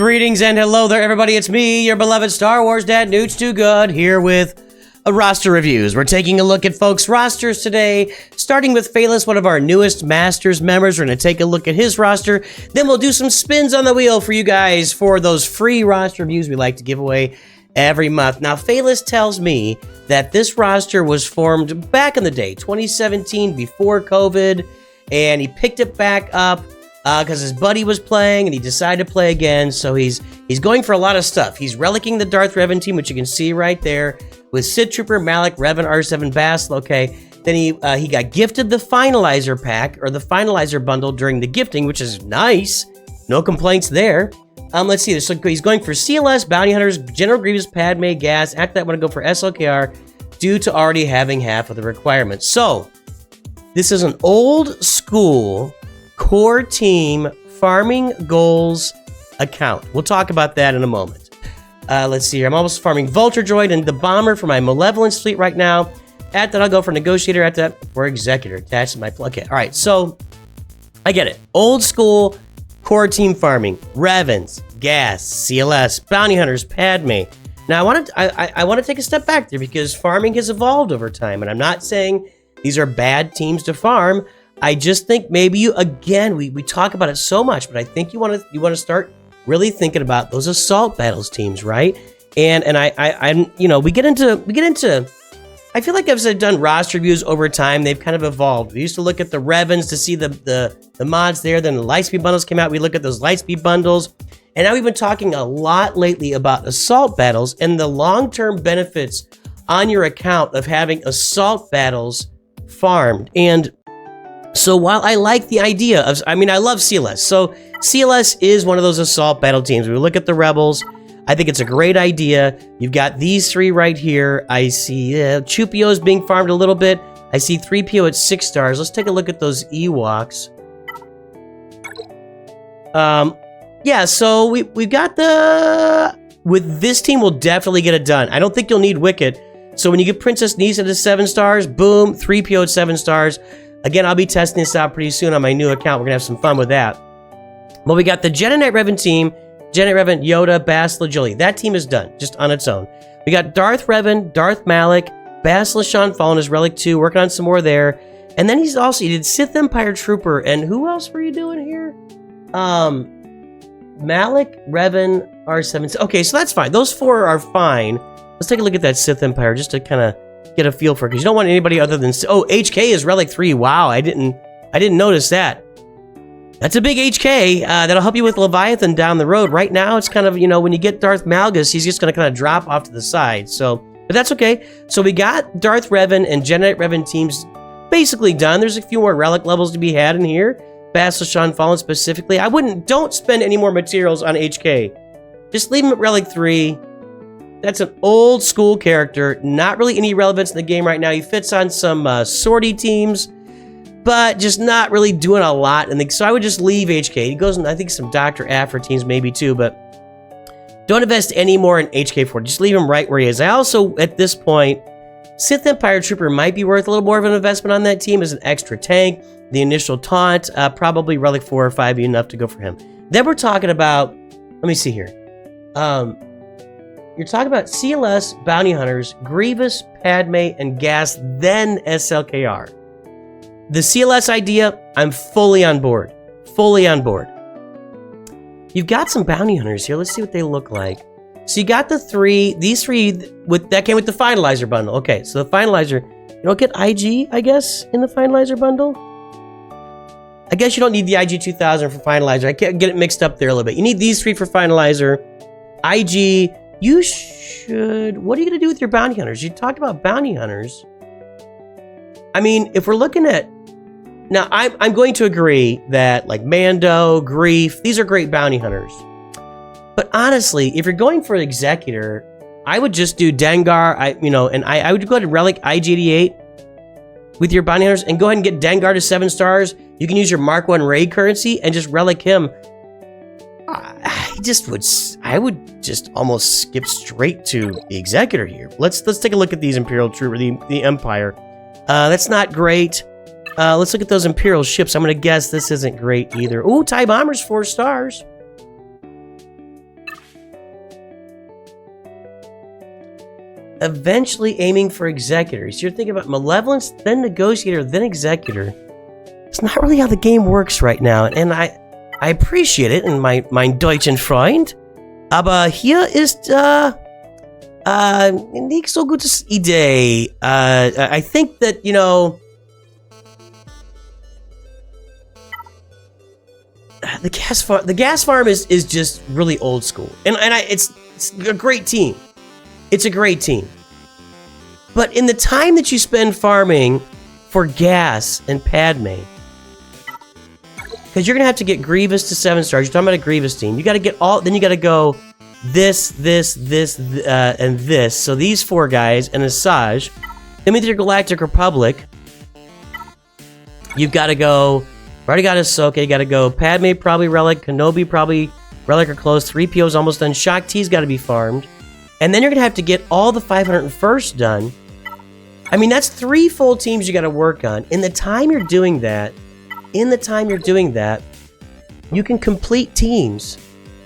Greetings and hello there, everybody. It's me, your beloved Star Wars dad, Newt's Too Good, here with roster reviews. We're taking a look at folks' rosters today, starting with Feles, one of our newest Masters members. We're going to take a look at his roster. Then we'll do some spins on the wheel for you guys for those free roster reviews we like to give away every month. Now, Feles tells me that this roster was formed back in the day, 2017, before COVID, and he picked it back up because his buddy was playing and he decided to play again. So he's going for a lot of stuff. He's relicking the Darth Revan team, which you can see right there, with Sith Trooper, Malik, Revan, R7, Bastila. Okay, then he got gifted the Finalizer pack, or the Finalizer bundle during the gifting, which is nice. No complaints there. Let's see. So he's going for CLS, Bounty Hunters, General Grievous, Padme, Gas. After that, I want to go for SLKR due to already having half of the requirements. So this is an old school core team farming goals account. We'll talk about that in a moment. Let's see here. I'm almost farming Vulture Droid and the Bomber for my Malevolence fleet right now. At that, I'll go for Negotiator. At that, for Executor attached to my... Okay, all right. So I get it. Old school core team farming. Revans, Gas, CLS, Bounty Hunters, Padme. Now, I want to take a step back there because farming has evolved over time. And I'm not saying these are bad teams to farm. I just think maybe you, again, we talk about it so much, but I think you want to start really thinking about those assault battles teams, right? And I you know, we get into I feel like as I've done roster reviews over time, they've kind of evolved. We used to look at the Revans to see the mods there, then the Lightspeed bundles came out, we look at those Lightspeed bundles, and now we've been talking a lot lately about assault battles and the long-term benefits on your account of having assault battles farmed. And so while I like the idea of, I love CLS. So CLS is one of those assault battle teams. We look at the Rebels. I think it's a great idea. You've got these three right here. I see Chupio's being farmed a little bit. I see 3PO at 6 stars. Let's take a look at those Ewoks. Yeah, so we've got with this team, we'll definitely get it done. I don't think you'll need Wicket. So when you get Princess Nisa to 7 stars, boom, 3PO at 7 stars. Again, I'll be testing this out pretty soon on my new account. We're going to have some fun with that. But we got the Jedi Knight Revan team. Jedi Knight Revan, Yoda, Bastila, Jolie. That team is done, just on its own. We got Darth Revan, Darth Malik, Bastila Shan Fallen as Relic 2, working on some more there. And then he did Sith Empire Trooper. And who else were you doing here? Malik, Revan, R7. Okay, so that's fine. Those 4 are fine. Let's take a look at that Sith Empire just to kind of get a feel for it, because you don't want anybody other than... Oh, HK is Relic 3. Wow, I didn't notice that. That's a big HK. That'll help you with Leviathan down the road. Right now, it's kind of, you know, when you get Darth Malgus, he's just going to kind of drop off to the side. So, but that's okay. So we got Darth Revan and Jedi Knight Revan teams basically done. There's a few more relic levels to be had in here. Bastila Shan Fallen specifically. Don't spend any more materials on HK. Just leave him at Relic 3. That's an old school character. Not really any relevance in the game right now. He fits on some sortie teams, but just not really doing a lot. And so I would just leave HK. He goes in, I think, some Dr. Aphra teams maybe too, but don't invest any more in HK4. Just leave him right where he is. I also, at this point, Sith Empire Trooper might be worth a little more of an investment on that team as an extra tank. The initial taunt, probably Relic 4 or 5 be enough to go for him. Then we're talking about, let me see here. You're talking about CLS, Bounty Hunters, Grievous, Padme, and Gas, then SLKR. The CLS idea, I'm fully on board. Fully on board. You've got some Bounty Hunters here. Let's see what they look like. So you got these three that came with the Finalizer bundle. Okay, so the Finalizer, you don't get IG, I guess, in the Finalizer bundle? I guess you don't need the IG 2000 for Finalizer. I can't get it mixed up there a little bit. You need these 3 for Finalizer. IG... You should... What are you going to do with your Bounty Hunters? You talked about Bounty Hunters. I mean, if we're looking at... Now, I'm going to agree that, like, Mando, Grief, these are great Bounty Hunters. But honestly, if you're going for Executor, I would just do Dengar, I would go ahead and Relic IG-88 with your Bounty Hunters and go ahead and get Dengar to 7 stars. You can use your Mark 1 raid currency and just Relic him. I would just almost skip straight to the Executor here. Let's take a look at these Imperial Trooper, the Empire. That's not great. Let's look at those Imperial ships. I'm gonna guess this isn't great either. Ooh, TIE Bombers 4 stars. eventually aiming for Executor. So you're thinking about Malevolence, then Negotiator, then Executor. It's not really how the game works right now, and I appreciate it, and mein deutschen Freund. Aber hier ist, nicht so gutes Idee. I think that, you know, the gas farm is just really old school, and it's a great team. It's a great team. But in the time that you spend farming for gas and Padme, because you're gonna have to get Grievous to 7 stars. You're talking about a Grievous team. You got to get all. Then you got to go this, and this. So these 4 guys and Asajj. Then with your Galactic Republic, you've got to go. Already got Ahsoka. You got to go Padme, probably Relic. Kenobi, probably Relic or close. 3PO's almost done. Shaak Ti's got to be farmed. And then you're going to have to get all the 501st done. I mean, that's 3 full teams you got to work on. In the time you're doing that, you can complete teams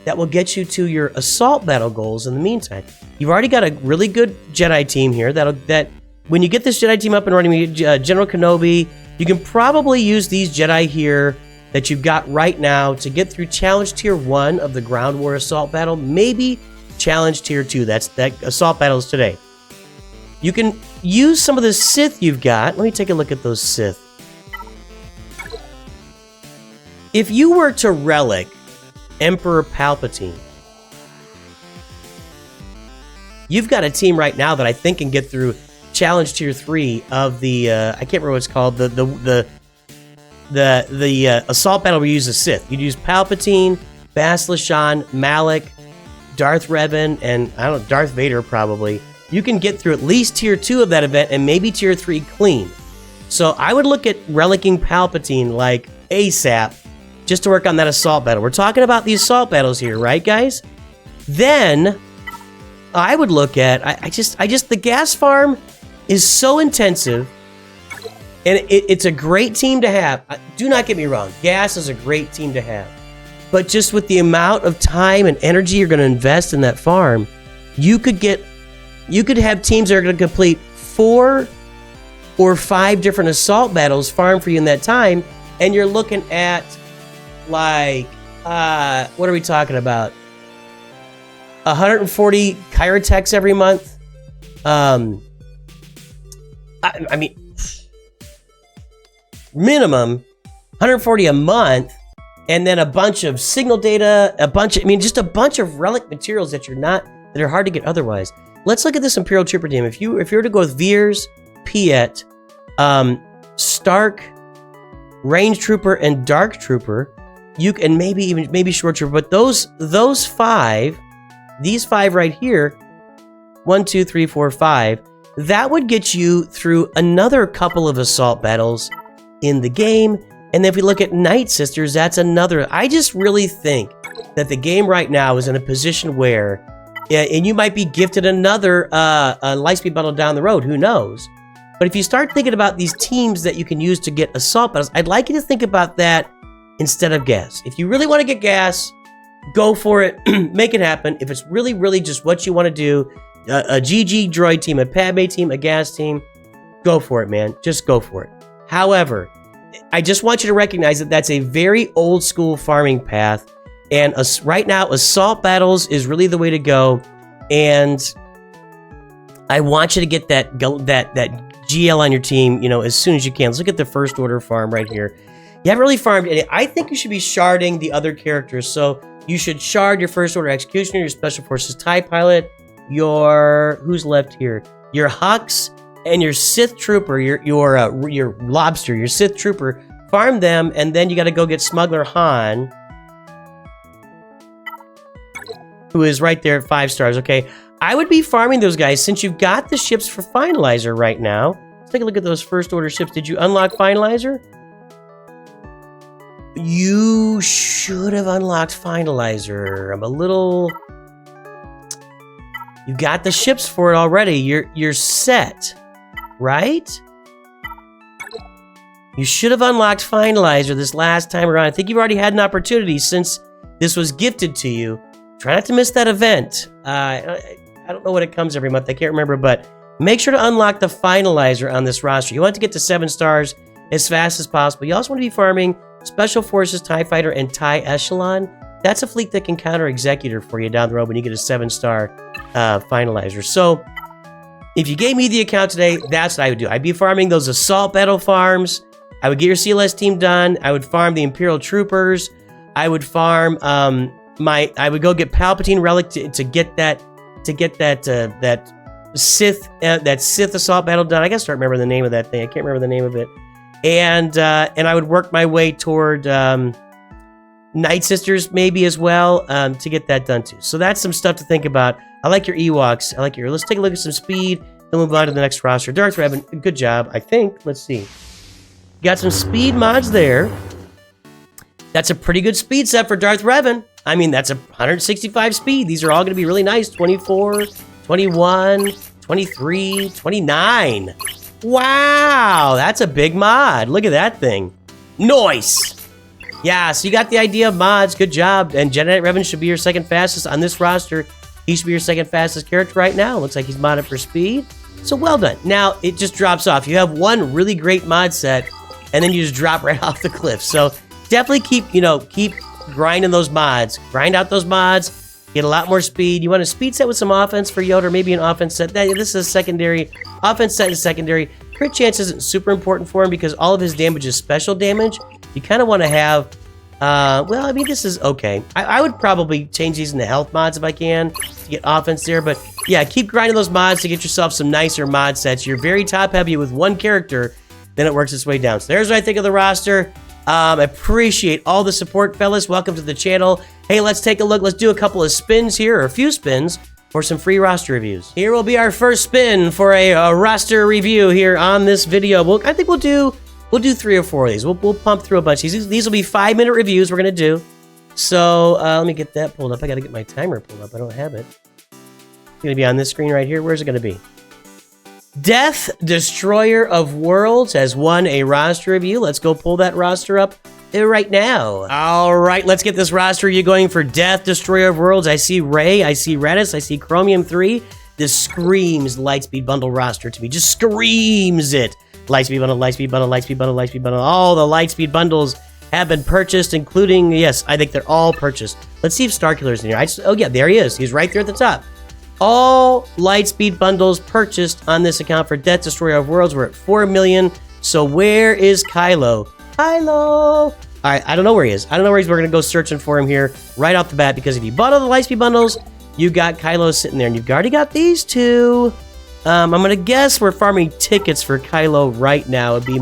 that will get you to your assault battle goals in the meantime. You've already got a really good Jedi team here that when you get this Jedi team up and running, General Kenobi, you can probably use these Jedi here that you've got right now to get through Challenge Tier 1 of the Ground War Assault Battle, maybe Challenge Tier 2, that Assault Battles today. You can use some of the Sith you've got. Let me take a look at those Sith. If you were to Relic Emperor Palpatine, you've got a team right now that I think can get through Challenge Tier 3 of the I can't remember what it's called, the assault battle where you use the Sith. You'd use Palpatine, Bas-Lashan, Malak, Darth Revan, and I don't know, Darth Vader probably. You can get through at least Tier 2 of that event and maybe Tier 3 clean. So I would look at relicking Palpatine like ASAP just to work on that assault battle. We're talking about the assault battles here, right, guys? Then I would look at I just the gas farm is so intensive, and it's a great team to have. Do not get me wrong, gas is a great team to have, but just with the amount of time and energy you're going to invest in that farm, you could have teams that are going to complete 4 or 5 different assault battles farm for you in that time, and you're looking at like what are we talking about? 140 Chirotechs every month. I mean, minimum 140 a month, and then a bunch of signal data, just a bunch of relic materials that are hard to get otherwise. Let's look at this Imperial Trooper team. If you were to go with Veers, Piet, Stark, Range Trooper, and Dark Trooper, and maybe Short Trooper, but those 5, these 5 right here, 1, 2, 3, 4, 5, that would get you through another couple of assault battles in the game. And then if we look at Night Sisters, that's another. I just really think that the game right now is in a position where, and you might be gifted another Lightspeed battle down the road, who knows? But if you start thinking about these teams that you can use to get assault battles, I'd like you to think about that instead of gas. If you really want to get gas, go for it, make it happen. If it's really, really just what you want to do, a GG droid team, a Padme team, a gas team, go for it, man. Just go for it. However, I just want you to recognize that that's a very old school farming path, and right now assault battles is really the way to go. And I want you to get that GL on your team, as soon as you can. Let's look at the First Order farm right here. You haven't really farmed any. I think you should be sharding the other characters. So you should shard your First Order Executioner, your Special Forces TIE Pilot, who's left here? Your Hux and your Sith Trooper, your Lobster, your Sith Trooper. Farm them, and then you got to go get Smuggler Han, who is right there at 5 stars. Okay, I would be farming those guys since you've got the ships for Finalizer right now. Let's take a look at those First Order ships. Did you unlock Finalizer? You should have unlocked Finalizer. You got the ships for it already. You're set, right? You should have unlocked Finalizer this last time around. I think you've already had an opportunity since this was gifted to you. Try not to miss that event. I I don't know what it comes every month. I can't remember, but make sure to unlock the finalizer on this roster. You want to get to 7 stars as fast as possible. You also want to be farming Special Forces, TIE Fighter, and TIE Echelon. That's a fleet that can counter Executor for you down the road when you get a 7-star finalizer. So if you gave me the account today, that's what I would do. I'd be farming those Assault Battle farms. I would get your CLS team done. I would farm the Imperial Troopers. I would farm I would go get Palpatine Relic to get that Sith Assault Battle done. I gotta start remembering the name of that thing. I can't remember the name of it. And I would work my way toward Night Sisters maybe as well to get that done too. So that's some stuff to think about. I like your Ewoks. I like your. Let's take a look at some speed. Then move on to the next roster. Darth Revan, good job. I think. Let's see. Got some speed mods there. That's a pretty good speed set for Darth Revan. I mean, that's a 165 speed. These are all going to be really nice. 24, 21, 23, 29. Wow, that's a big mod. Look at that thing. Nice. Yeah, so you got the idea of mods. Good job. And Jedi Knight Revan should be your second fastest on this roster. He should be your second fastest character right now. Looks like he's modded for speed. So well done. Now, it just drops off. You have one really great mod set, and then you just drop right off the cliff. So definitely keep grinding those mods. Grind out those mods. Get a lot more speed. You want a speed set with some offense for Yoda, or maybe an offense set. This is a secondary. Offense set is secondary. Crit chance isn't super important for him because all of his damage is special damage. You kind of want to have, well, I mean, this is okay. I would probably change these into health mods if I can to get offense there. But yeah, keep grinding those mods to get yourself some nicer mod sets. You're very top heavy with one character, then it works its way down. So there's what I think of the roster. I appreciate all the support, fellas. Welcome to the channel. Hey, let's take a look. Let's do a couple of spins here, or a few spins, for some free roster reviews. Here will be our first spin for a roster review here on this video. I think we'll do 3 or 4 of these. We'll pump through a bunch of these. These will be 5-minute reviews we're gonna do. So let me get that pulled up. I gotta get my timer pulled up. I don't have it. It's gonna be on this screen right here. Where's it gonna be? Death Destroyer of Worlds has won a roster review. Let's go pull that roster up right now. All right, let's get this roster review going for Death Destroyer of Worlds. I see Rey, I see Redis, I see Chromium 3. This screams Lightspeed Bundle roster to me. Just screams it. Lightspeed Bundle, Lightspeed Bundle, Lightspeed Bundle, Lightspeed Bundle. All the Lightspeed Bundles have been purchased, including, yes, I think they're all purchased. Let's see if Starkiller's in here. Oh yeah, there he is. He's right there at the top. All Lightspeed Bundles purchased on this account for Death Destroyer of Worlds. We're at 4 million. So where is Kylo? Kylo! All right, I don't know where he is. I don't know where he is. We're going to go searching for him here right off the bat, because if you bought all the Lightspeed Bundles, you got Kylo sitting there, and you've already got these two. I'm going to guess we're farming tickets for Kylo right now would be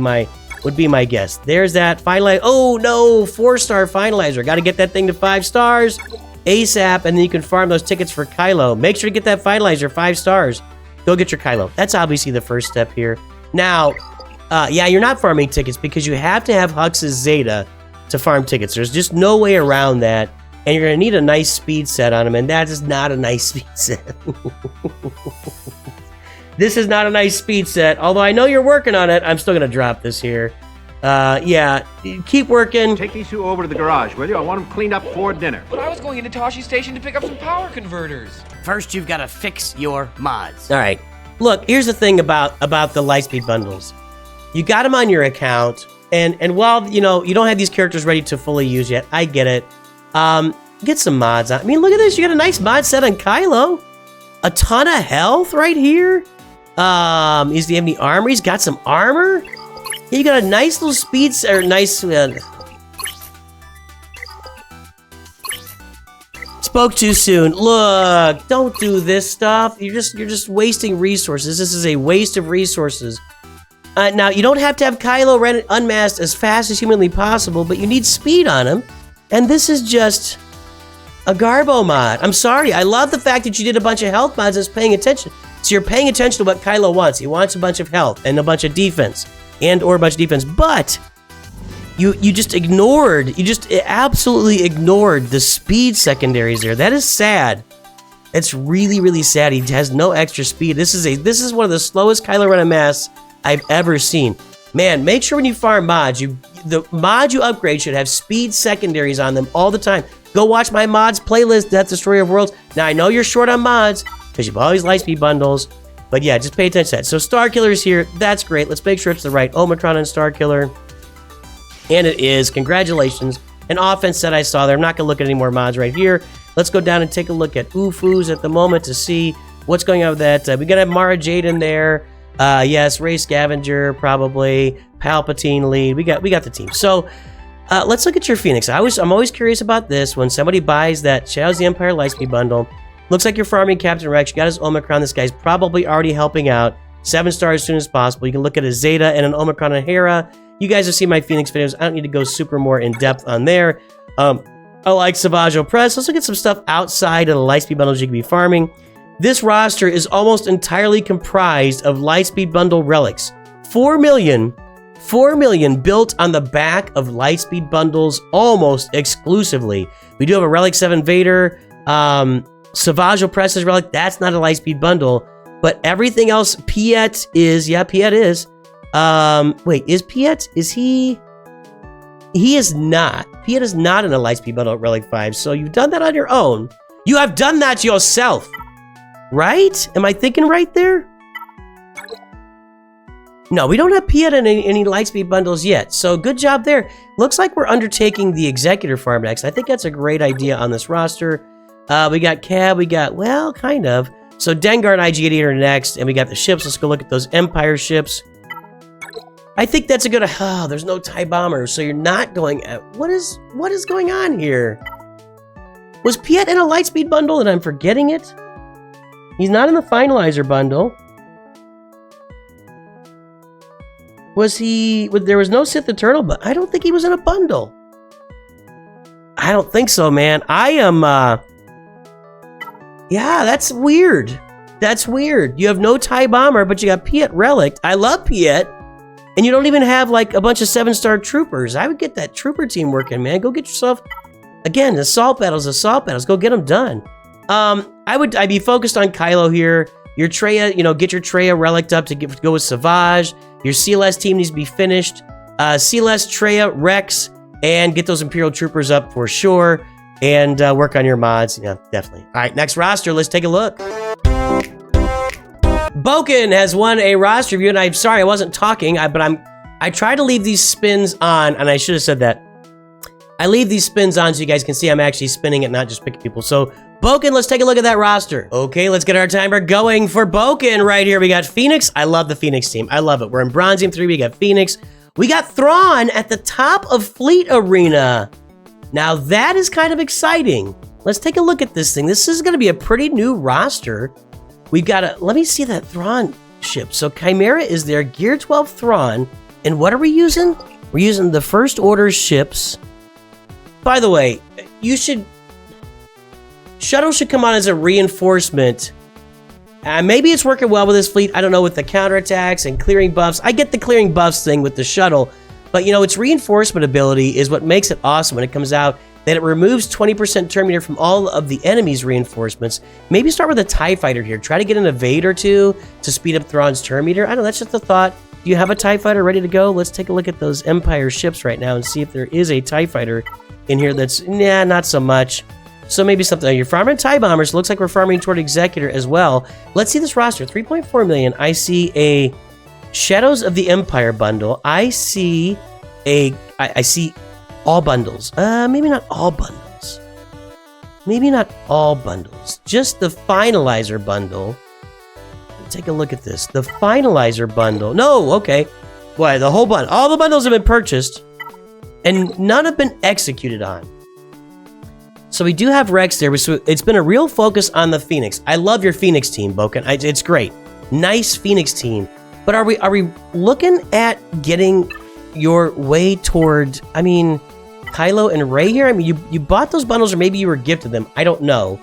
my guess. There's that finalizer. Oh, no, 4-star finalizer. Got to get that thing to 5 stars. ASAP, and then you can farm those tickets for Kylo. Make sure to get that finalizer 5 stars. Go get your Kylo. That's obviously the first step here. Now, yeah, you're not farming tickets because you have to have Hux's Zeta to farm tickets. There's just no way around that, and you're going to need a nice speed set on him, and that is not a nice speed set. This is not a nice speed set. Although I know you're working on it, I'm still going to drop this here. Yeah, keep working. Take these two over to the garage, will you? I want them cleaned up for dinner. But I was going into Toshi Station to pick up some power converters. First, you've got to fix your mods. All right. Look, here's the thing about the Lightspeed Bundles. You got them on your account, and while, you know, you don't have these characters ready to fully use yet, I get it. Get some mods on. I mean, look at this. You got a nice mod set on Kylo. A ton of health right here. Does he have any armor? He's got some armor. You got a nice little speed, or nice. Spoke too soon. Look, don't do this stuff. You're just wasting resources. This is a waste of resources. Now you don't have to have Kylo unmasked as fast as humanly possible, but you need speed on him, and this is just a Garbo mod. I'm sorry. I love the fact that you did a bunch of health mods that's paying attention. So you're paying attention to what Kylo wants. He wants a bunch of health and a bunch of defense. And/or a bunch of defense, but you just absolutely ignored the speed secondaries there. That is sad. It's really, really sad. He has no extra speed. This is one of the slowest Kylo Ren masks I've ever seen. Man, make sure when you farm mods, the mod you upgrade should have speed secondaries on them all the time. Go watch my mods playlist, Death Destroyer of Worlds. Now I know you're short on mods. because you always Lightspeed bundles. But yeah, just pay attention to that. So Star Killer's here. That's great. Let's make sure it's the right Omicron and Star Killer. And it is. Congratulations. An offense set I saw there. I'm not going to look at any more mods right here. Let's go down and take a look at UFUs at the moment to see what's going on with that. We got to have Mara Jade in there. Yes, Ray Scavenger, probably. Palpatine lead. We got the team. So let's look at your Phoenix. I'm always curious about this. When somebody buys that Shadows of the Empire Lightspeed bundle, looks like you're farming Captain Rex. You got his Omicron. This guy's probably already helping out. 7 stars as soon as possible. You can look at a Zeta and an Omicron and Hera. You guys have seen my Phoenix videos. I don't need to go super more in depth on there. I like Savage Opress. Let's look at some stuff outside of the Lightspeed bundles you can be farming. This roster is almost entirely comprised of Lightspeed bundle relics. 4 million built on the back of Lightspeed bundles almost exclusively. We do have a Relic 7 Vader, Savage Opress's relic. That's not a Lightspeed bundle, but everything else, Piet is. Yeah, Piet is. Wait, is Piet? Is he? He is not. Piet is not in a Lightspeed bundle at Relic 5, so you've done that on your own. You have done that yourself, right? Am I thinking right there? No, we don't have Piet in any Lightspeed bundles yet, so good job there. Looks like we're undertaking the Executor farm next. I think that's a great idea on this roster. We got Cab, we got, well, kind of. So Dengar and IG-88 are next, and we got the ships. Let's go look at those Empire ships. I think that's a good, there's no TIE Bomber, so you're not going at, what is going on here? Was Piet in a Lightspeed bundle and I'm forgetting it? He's not in the Finalizer bundle. Was he, there was no Sith Eternal, but I don't think he was in a bundle. I don't think so, man. I am, yeah, that's weird. That's weird. You have no TIE Bomber, but you got Piet Relic. I love Piet. And you don't even have like a bunch of 7-star troopers. I would get that trooper team working, man. Go get yourself, again, assault battles. Go get them done. I'd be focused on Kylo here. Your Traya, get your Traya relic up to go with Savage. Your CLS team needs to be finished. CLS, Traya, Rex, and get those Imperial troopers up for sure. And work on your mods. Yeah, definitely. All right, next roster. Let's take a look. Bokan has won a roster review, and I'm sorry I wasn't talking, but I try to leave these spins on, and I should have said that. I leave these spins on so you guys can see I'm actually spinning it, not just picking people. So, Bokan, let's take a look at that roster. Okay, let's get our timer going for Bokan right here. We got Phoenix. I love the Phoenix team. I love it. We're in Bronzium 3. We got Phoenix. We got Thrawn at the top of Fleet Arena. Now, that is kind of exciting. Let's take a look at this thing. This is going to be a pretty new roster. We've got let me see that Thrawn ship. So Chimera is there, Gear 12 Thrawn. And what are we using? We're using the First Order ships. By the way, Shuttle should come on as a reinforcement. Maybe it's working well with this fleet. I don't know, with the counterattacks and clearing buffs. I get the clearing buffs thing with the Shuttle. But, its reinforcement ability is what makes it awesome when it comes out. That it removes 20% turn meter from all of the enemy's reinforcements. Maybe start with a TIE fighter here. Try to get an evade or two to speed up Thrawn's turn meter. I don't know, that's just a thought. Do you have a TIE fighter ready to go? Let's take a look at those Empire ships right now and see if there is a TIE fighter in here that's, not so much. So maybe something. You're farming TIE Bombers. Looks like we're farming toward Executor as well. Let's see this roster. 3.4 million. I see a Shadows of the Empire bundle. I see all bundles. Maybe not all bundles. Maybe not all bundles. Just the Finalizer bundle. Take a look at this. The Finalizer bundle. No, okay. Why, the whole bundle. All the bundles have been purchased, and none have been executed on. So we do have Rex there. So it's been a real focus on the Phoenix. I love your Phoenix team, Bokan. It's great. Nice Phoenix team. But are we looking at getting your way toward, Kylo and Rey here? You bought those bundles, or maybe you were gifted them. I don't know.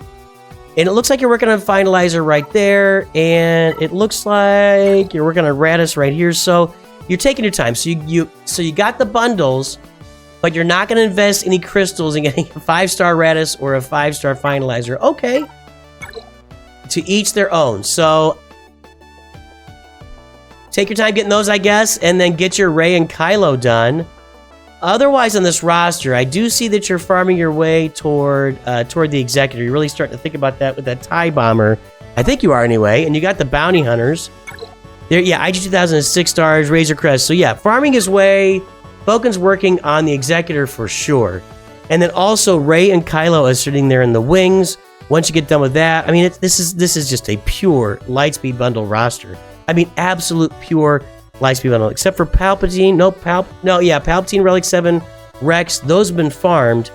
And it looks like you're working on Finalizer right there, and it looks like you're working on Radis right here. So you're taking your time. So you got the bundles, but you're not going to invest any crystals in getting a 5-star Radis or a 5-star Finalizer. Okay. To each their own. So take your time getting those, I guess, and then get your Rey and Kylo done. Otherwise, on this roster, I do see that you're farming your way toward the Executor. You're really starting to think about that with that TIE Bomber. I think you are anyway. And you got the Bounty Hunters. There, yeah, IG 2000 is 6 stars, Razor Crest. So yeah, farming his way. Bokan's working on the Executor for sure. And then also Rey and Kylo are sitting there in the wings. Once you get done with that, I mean, this is just a pure Lightspeed Bundle roster. I mean, absolute pure Lightspeed Bundle, except for Palpatine. Palpatine, Relic 7, Rex. Those have been farmed.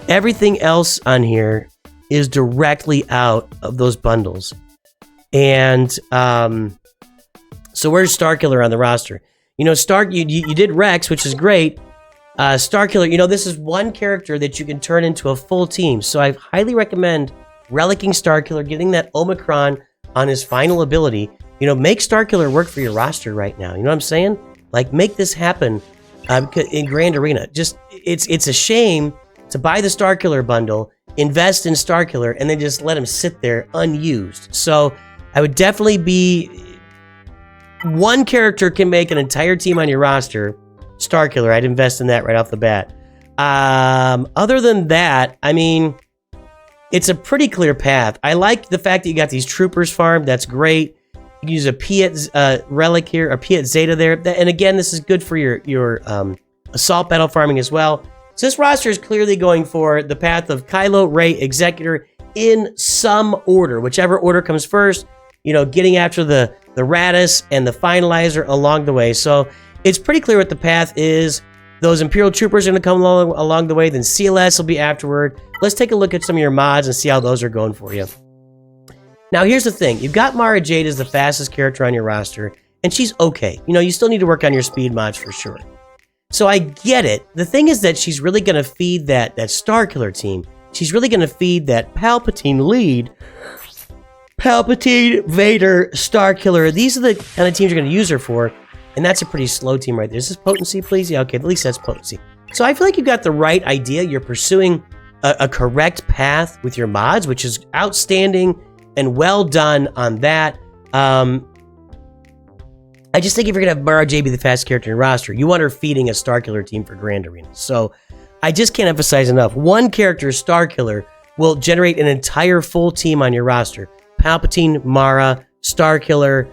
Everything else on here is directly out of those bundles. And so where's Starkiller on the roster? You know, you did Rex, which is great. Starkiller, this is one character that you can turn into a full team. So I highly recommend relicking Starkiller, getting that Omicron on his final ability. Make Starkiller work for your roster right now. You know what I'm saying? Like, make this happen in Grand Arena. Just, it's a shame to buy the Starkiller bundle, invest in Starkiller, and then just let him sit there unused. So I would definitely be... One character can make an entire team on your roster. Starkiller, I'd invest in that right off the bat. Other than that, I mean, it's a pretty clear path. I like the fact that you got these troopers farmed. That's great. You can use a Piet relic here, a Piet Zeta there. And again, this is good for your assault battle farming as well. So this roster is clearly going for the path of Kylo, Rey, Executor in some order. Whichever order comes first, getting after the Radis and the Finalizer along the way. So it's pretty clear what the path is. Those Imperial Troopers are going to come along the way, then CLS will be afterward. Let's take a look at some of your mods and see how those are going for you. Now, here's the thing. You've got Mara Jade as the fastest character on your roster, and she's okay. You still need to work on your speed mods for sure. So I get it. The thing is that she's really going to feed that Starkiller team. She's really going to feed that Palpatine lead. Palpatine, Vader, Starkiller. These are the kind of teams you're going to use her for. And that's a pretty slow team right there. Is this potency, please? Yeah, okay, at least that's potency. So I feel like you've got the right idea. You're pursuing a correct path with your mods, which is outstanding and well done on that. I just think if you're going to have Mara Jade be the fastest character in your roster, you want her feeding a Starkiller team for Grand Arena. So I just can't emphasize enough. One character, Starkiller, will generate an entire full team on your roster. Palpatine, Mara, Starkiller,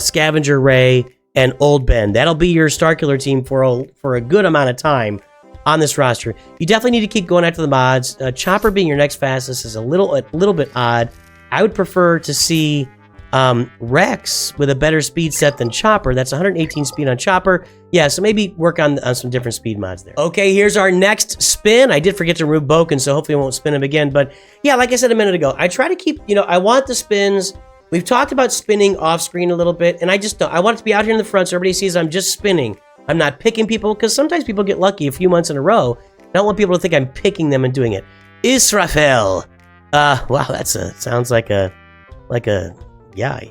Scavenger Rey, and Old Ben. That'll be your Starkiller team for a good amount of time on this roster. You definitely need to keep going after the mods. Chopper being your next fastest is a little bit odd. I would prefer to see Rex with a better speed set than Chopper. That's 118 speed on Chopper. Yeah, so maybe work on some different speed mods there. Okay, here's our next spin. I did forget to remove Bokan, so hopefully I won't spin him again. But yeah, like I said a minute ago, I try to keep, I want the spins. We've talked about spinning off screen a little bit, and I just don't. I want it to be out here in the front so everybody sees I'm just spinning. I'm not picking people, because sometimes people get lucky a few months in a row. I don't want people to think I'm picking them and doing it. Israfel. Wow, sounds like a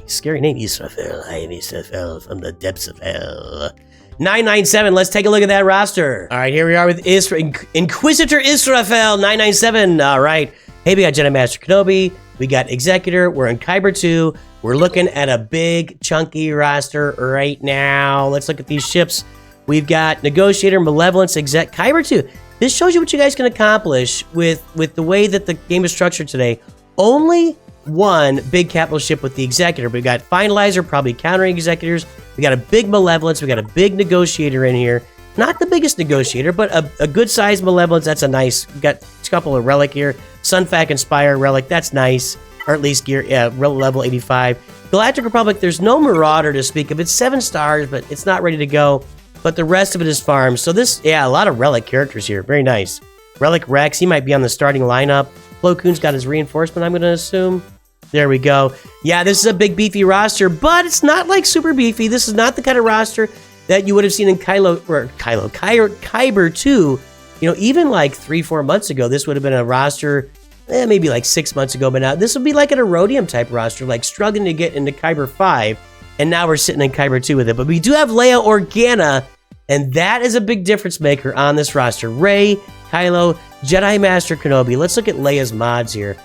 scary name. Israfel. I am Israfel from the depths of hell. 997, let's take a look at that roster. All right, here we are with Inquisitor Israfel, 997. All right. Hey, we got Jedi Master Kenobi. We got Executor. We're in Kyber 2. We're looking at a big, chunky roster right now. Let's look at these ships. We've got Negotiator, Malevolence, Kyber 2. This shows you what you guys can accomplish with the way that the game is structured today. Only one big capital ship with the Executor. We've got Finalizer, probably countering Executors. We got a big Malevolence. We got a big Negotiator in here. Not the biggest Negotiator, but a good-sized Malevolence. That's a nice... We got a couple of Relic here. Sunfac Inspire Relic. That's nice. Or at least gear... Yeah, level 85. Galactic Republic, there's no Marauder to speak of. It's 7 stars, but it's not ready to go. But the rest of it is farmed. So this... Yeah, a lot of Relic characters here. Very nice. Relic Rex. He might be on the starting lineup. Plo Koon's got his reinforcement, I'm going to assume. There we go. Yeah, this is a big, beefy roster, but it's not like super beefy. This is not the kind of roster that you would have seen in Kyber 2. Even like 3-4 months ago, this would have been a roster, maybe like 6 months ago, but now this would be like an Aurodium type roster, like struggling to get into Kyber 5, and now we're sitting in Kyber 2 with it. But we do have Leia Organa, and that is a big difference maker on this roster. Rey, Kylo, Jedi Master Kenobi. Let's look at Leia's mods here.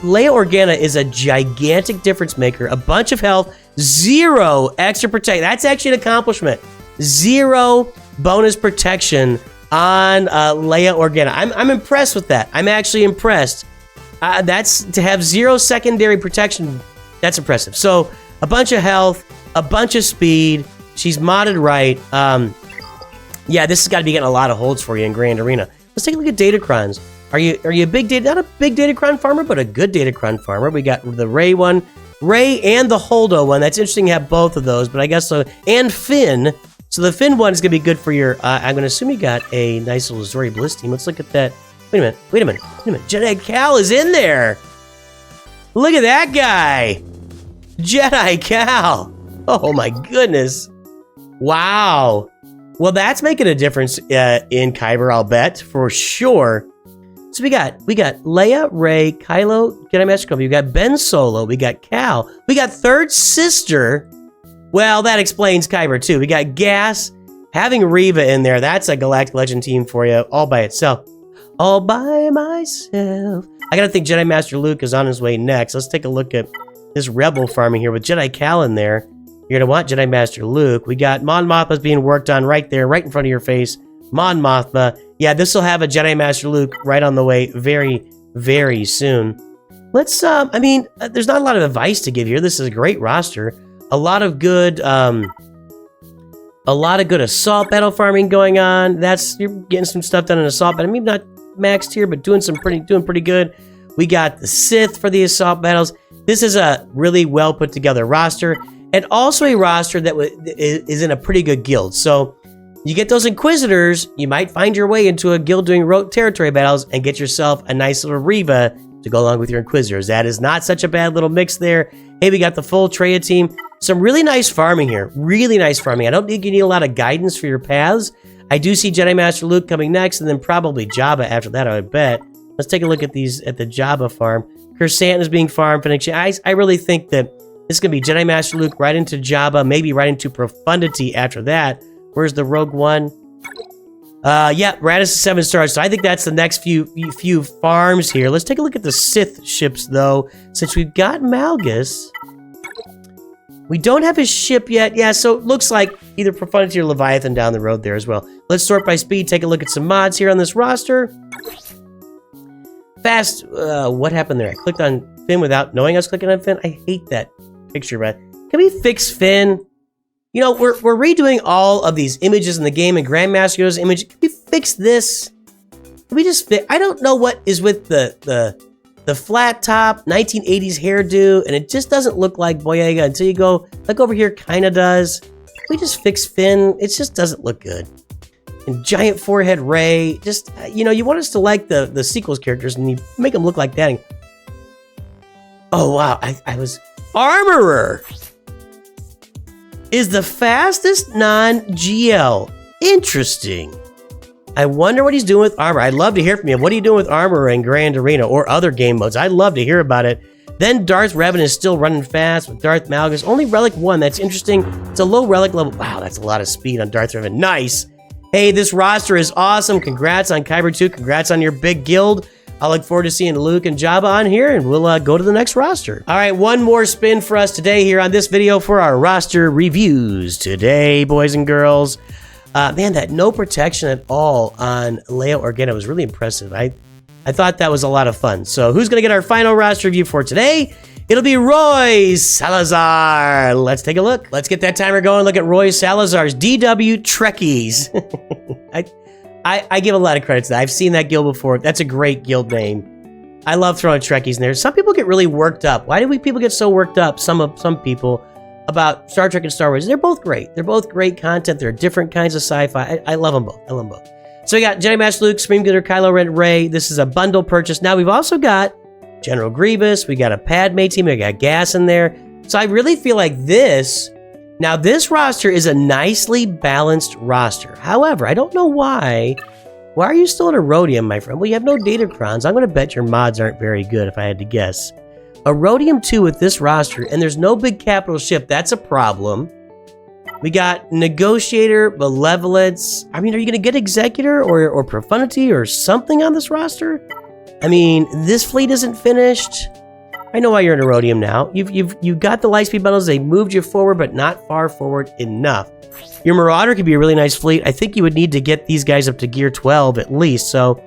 Leia Organa is a gigantic difference maker. A bunch of health, 0 extra protection. That's actually an accomplishment. 0 bonus protection on Leia Organa. I'm impressed with that. I'm actually impressed. That's to have 0 secondary protection. That's impressive. So a bunch of health, a bunch of speed. She's modded right. Yeah, this has got to be getting a lot of holds for you in Grand Arena. Let's take a look at Datacrons. Are you a big data? Not a big Datacron farmer, but a good Datacron farmer. We got the Ray one, Ray and the Holdo one. That's interesting to have both of those, but I guess so. And Finn. So the Finn one is gonna be good for your. I'm gonna assume you got a nice little Zori Bliss team. Let's look at that. Wait a minute. Jedi Cal is in there. Look at that guy. Jedi Cal. Oh my goodness. Wow. Well, that's making a difference in Kyber, I'll bet, for sure. So we got Leia, Rey, Kylo, Jedi Master Gorpy. We got Ben Solo. We got Cal. We got Third Sister. Well, that explains Kyber too. We got Gas. Having Reva in there, that's a Galactic Legend team for you all by itself. All by myself. I gotta think Jedi Master Luke is on his way next. Let's take a look at this Rebel farming here with Jedi Cal in there. You're gonna want Jedi Master Luke. We got Mon Mothma's being worked on right there, right in front of your face. Mon Mothma. Yeah, this will have a Jedi Master Luke right on the way very, very soon. Let's, there's not a lot of advice to give here. This is a great roster. A lot of good assault battle farming going on. You're getting some stuff done in assault battle. I mean, not maxed here, but doing pretty good. We got the Sith for the assault battles. This is a really well put together roster, and also a roster that is in a pretty good guild. So you get those Inquisitors, you might find your way into a guild doing rogue territory battles and get yourself a nice little Reva to go along with your Inquisitors. That is not such a bad little mix there. Hey, we got the full Treya team. Some really nice farming here. Really nice farming. I don't think you need a lot of guidance for your paths. I do see Jedi Master Luke coming next, and then probably Jabba after that, I would bet. Let's take a look at the Jabba farm. Cursant is being farmed. I really think that this is going to be Jedi Master Luke right into Jabba, maybe right into Profundity after that. Where's the Rogue One? Yeah, Radis is 7 stars. So I think that's the next few farms here. Let's take a look at the Sith ships, though. Since we've got Malgus, we don't have his ship yet. Yeah, so it looks like either Profundity or Leviathan down the road there as well. Let's sort by speed. Take a look at some mods here on this roster. Fast. What happened there? I clicked on Finn without knowing I was clicking on Finn. I hate that picture, but can we fix Finn? You know, we're redoing all of these images in the game, and Grandmaster Yoda's image. Can we fix this? Can we just fix? I don't know what is with the flat top 1980s hairdo, and it just doesn't look like Boyega until you go like over here. Kind of does. Can we just fix Finn? It just doesn't look good. And giant forehead Rey. Just you know, you want us to like the sequels characters, and you make them look like that. And, oh wow, I was Armorer. Is the fastest non-GL. Interesting. I wonder what he's doing with Armor. I'd love to hear from you. What are you doing with Armor in Grand Arena or other game modes? I'd love to hear about it. Then Darth Revan is still running fast with Darth Malgus. Only Relic 1. That's interesting. It's a low Relic level. Wow, that's a lot of speed on Darth Revan. Nice. Hey, this roster is awesome. Congrats on Kyber 2. Congrats on your big guild. I look forward to seeing Luke and Jabba on here, and we'll go to the next roster. All right, one more spin for us today here on this video for our roster reviews today, boys and girls. Man, that no protection at all on Leia Organa was really impressive. I thought that was a lot of fun. So who's going to get our final roster review for today? It'll be Roy Salazar. Let's take a look. Let's get that timer going. Look at Roy Salazar's DW Trekkies. I give a lot of credit to that. I've seen that guild before. That's a great guild name. I love throwing Trekkies in there. Some people get really worked up. Why do people get so worked up? Some people about Star Trek and Star Wars. They're both great. They're both great content. They're different kinds of sci-fi. I love them both. I love them both. So we got Jedi Master Luke, Supreme Leader Kylo Ren, Rey. This is a bundle purchase. Now we've also got General Grievous. We got a Padme team. We got Gas in there. So I really feel like this. Now, this roster is a nicely balanced roster. However, I don't know why. Why are you still at Aurodium, my friend? Well, you have no Datacrons. I'm going to bet your mods aren't very good if I had to guess. Aurodium 2 with this roster, and there's no big capital ship. That's a problem. We got Negotiator, Malevolence. I mean, are you going to get Executor or Profundity or something on this roster? I mean, this fleet isn't finished. I know why you're in Aurodium now. You've got the Lightspeed bundles. They moved you forward, but not far forward enough. Your Marauder could be a really nice fleet. I think you would need to get these guys up to gear 12 at least. So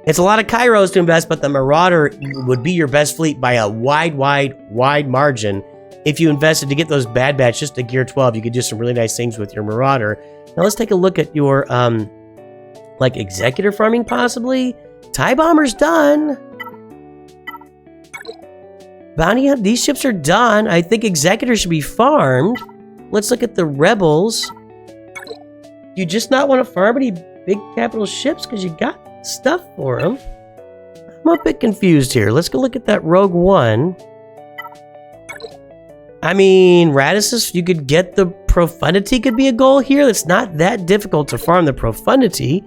it's a lot of Kairos to invest, but the Marauder would be your best fleet by a wide margin. If you invested to get those Bad Batch just to gear 12, you could do some really nice things with your Marauder. Now let's take a look at your like Executor farming possibly. TIE Bomber's done. Bounty Hunt, these ships are done. I think Executor should be farmed. Let's look at the Rebels. You just not want to farm any big capital ships because you got stuff for them. I'm a bit confused here. Let's go look at that Rogue One. I mean, Radissus, you could get the Profundity could be a goal here. It's not that difficult to farm the Profundity.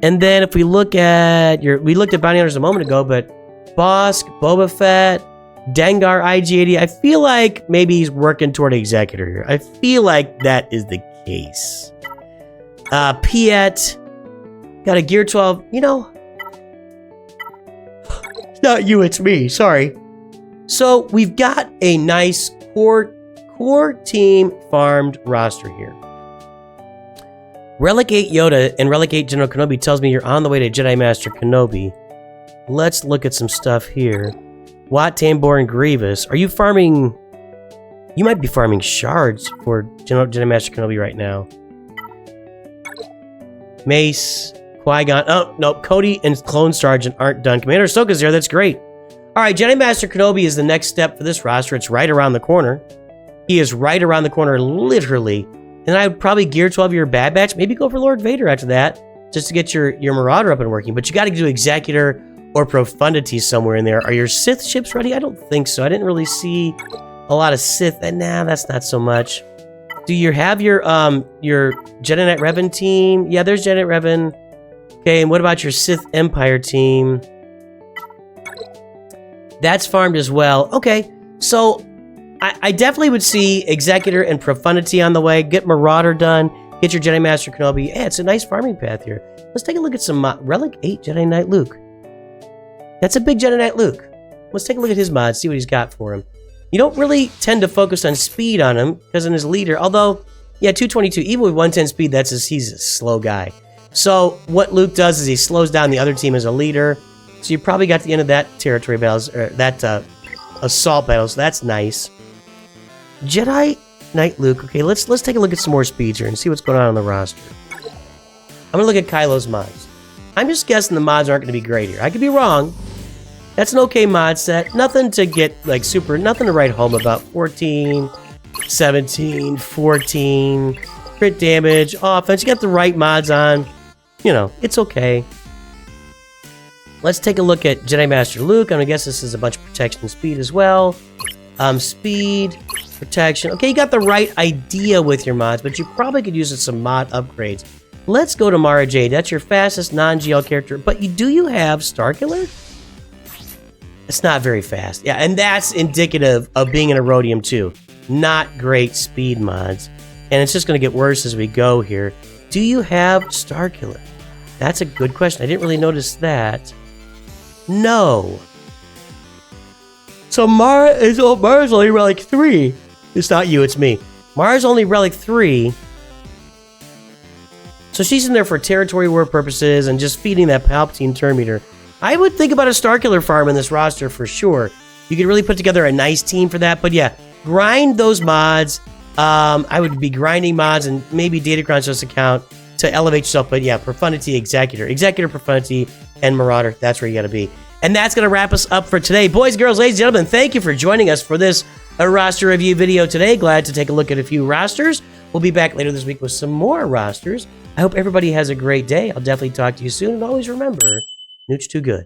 And then if we look at we looked at Bounty Hunters a moment ago, but Bosk, Boba Fett, Dengar, IG-80, I feel like maybe he's working toward Executor here. I feel like that is the case. Piet, got a gear 12. You know, not you, it's me. Sorry. So we've got a nice core team farmed roster here. Relic 8 Yoda and Relic 8 General Kenobi tells me you're on the way to Jedi Master Kenobi. Let's look at some stuff here. Wat Tambor and Grievous. Are you farming? You might be farming shards for Jedi Master Kenobi right now. Mace, Qui-Gon. Oh, no. Cody and Clone Sergeant aren't done. Commander Ahsoka's there. That's great. All right, Jedi Master Kenobi is the next step for this roster. It's right around the corner. He is right around the corner, literally. And I would probably gear 12 your Bad Batch. Maybe go for Lord Vader after that, just to get your Marauder up and working. But you got to do Executor or Profundity somewhere in there. Are your Sith ships ready? I don't think so. I didn't really see a lot of Sith. Nah, that's not so much. Do you have your Jedi Knight Revan team? Yeah, there's Jedi Knight Revan. Okay, and what about your Sith Empire team? That's farmed as well. Okay, so I definitely would see Executor and Profundity on the way. Get Marauder done. Get your Jedi Master Kenobi. Hey, it's a nice farming path here. Let's take a look at some Relic 8 Jedi Knight Luke. That's a big Jedi Knight Luke. Let's take a look at his mods, see what he's got for him. You don't really tend to focus on speed on him, because in his leader, although, yeah, 222, even with 110 speed, he's a slow guy. So what Luke does is he slows down the other team as a leader. So you probably got the end of that territory battles, or that assault battles. So that's nice. Jedi Knight Luke. Okay, let's take a look at some more speeds here and see what's going on the roster. I'm gonna look at Kylo's mods. I'm just guessing the mods aren't gonna be great here. I could be wrong. That's an okay mod set. Nothing to get like nothing to write home about. 14, 17, 14, crit damage, offense. You got the right mods on. You know, it's okay. Let's take a look at Jedi Master Luke. I'm gonna guess this is a bunch of protection and speed as well. Speed, protection. Okay, you got the right idea with your mods, but you probably could use some mod upgrades. Let's go to Mara Jade. That's your fastest non-GL character, but do you have Starkiller? It's not very fast. Yeah, and that's indicative of being an Aurodium too. Not great speed mods. And it's just going to get worse as we go here. Do you have Starkiller? That's a good question. I didn't really notice that. No. So Mara's only Relic 3. It's not you, it's me. Mara's only Relic 3. So she's in there for territory war purposes and just feeding that Palpatine turn meter. I would think about a Starkiller farm in this roster for sure. You could really put together a nice team for that. But yeah, grind those mods. I would be grinding mods and maybe Datacron's just account to elevate yourself. But yeah, Profundity, Executor, Profundity, and Marauder. That's where you got to be. And that's going to wrap us up for today. Boys, girls, ladies and gentlemen, thank you for joining us for this roster review video today. Glad to take a look at a few rosters. We'll be back later this week with some more rosters. I hope everybody has a great day. I'll definitely talk to you soon. And always remember, Nooch too good.